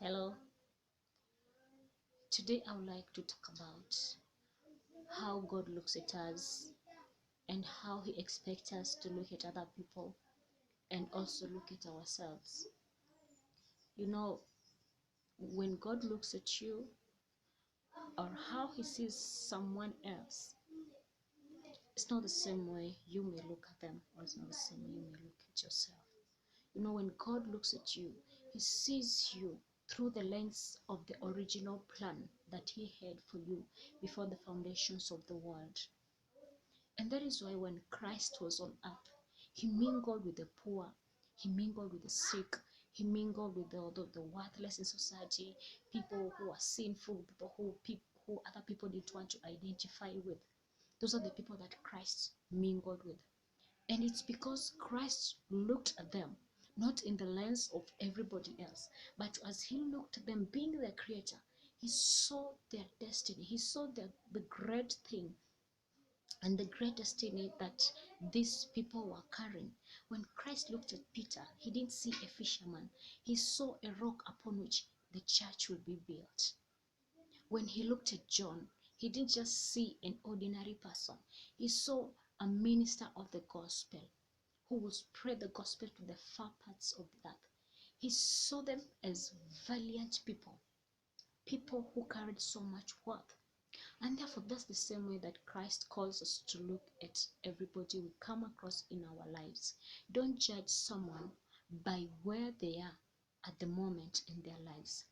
Hello. Today I would like to talk about how God looks at us and how He expects us to look at other people and also look at ourselves. You know, when God looks at you or how He sees someone else, it's not the same way you may look at them, or it's not the same way you may look at yourself. You know, when God looks at you, He sees you through the lens of the original plan that He had for you before the foundations of the world. And that is why when Christ was on earth, He mingled with the poor, He mingled with the sick, He mingled with the worthless in society, people who are sinful, who other people didn't want to identify with. Those are the people that Christ mingled with. And it's because Christ looked at them, not in the lens of everybody else, but as He looked at them, being their creator, He saw their destiny. He saw the great thing and the great destiny that these people were carrying. When Christ looked at Peter, He didn't see a fisherman. He saw a rock upon which the church will be built. When He looked at John, He didn't just see an ordinary person. He saw a minister of the gospel who will spread the gospel to the far parts of the earth. He saw them as valiant people, people who carried so much worth. And therefore, that's the same way that Christ calls us to look at everybody we come across in our lives. Don't judge someone by where they are at the moment in their lives.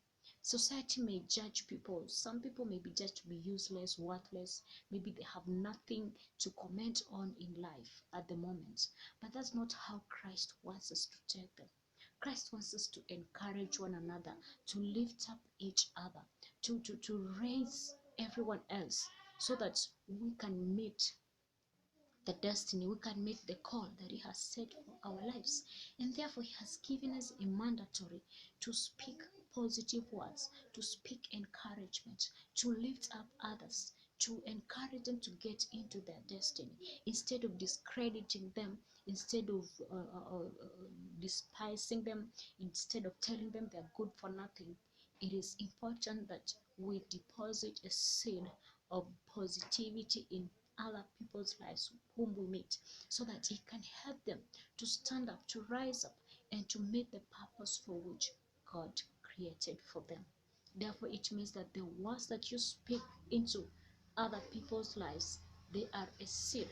Society may judge people. Some people may be judged to be useless, worthless. Maybe they have nothing to comment on in life at the moment. But that's not how Christ wants us to take them. Christ wants us to encourage one another, to lift up each other, to raise everyone else so that we can meet the destiny, we can meet the call that He has set for our lives. And therefore, He has given us a mandatory to speak positive words, to speak encouragement, to lift up others, to encourage them to get into their destiny instead of discrediting them, instead of despising them, instead of telling them they're good for nothing. It is important that we deposit a seed of positivity in other people's lives whom we meet, so that it can help them to stand up, to rise up, and to meet the purpose for which God created for them. Therefore, it means that the words that you speak into other people's lives, they are a seed,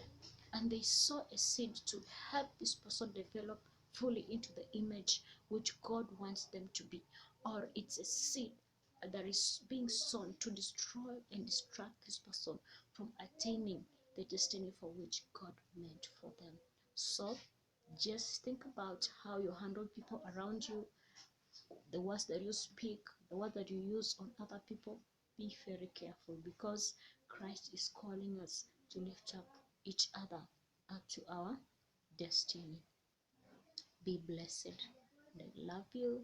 and they sow a seed to help this person develop fully into the image which God wants them to be. Or it's a seed that is being sown to destroy and distract this person from attaining the destiny for which God meant for them. So just think about how you handle people around you, the words that you speak, the words that you use on other people. Be very careful, because Christ is calling us to lift up each other up to our destiny. Be blessed. I love you.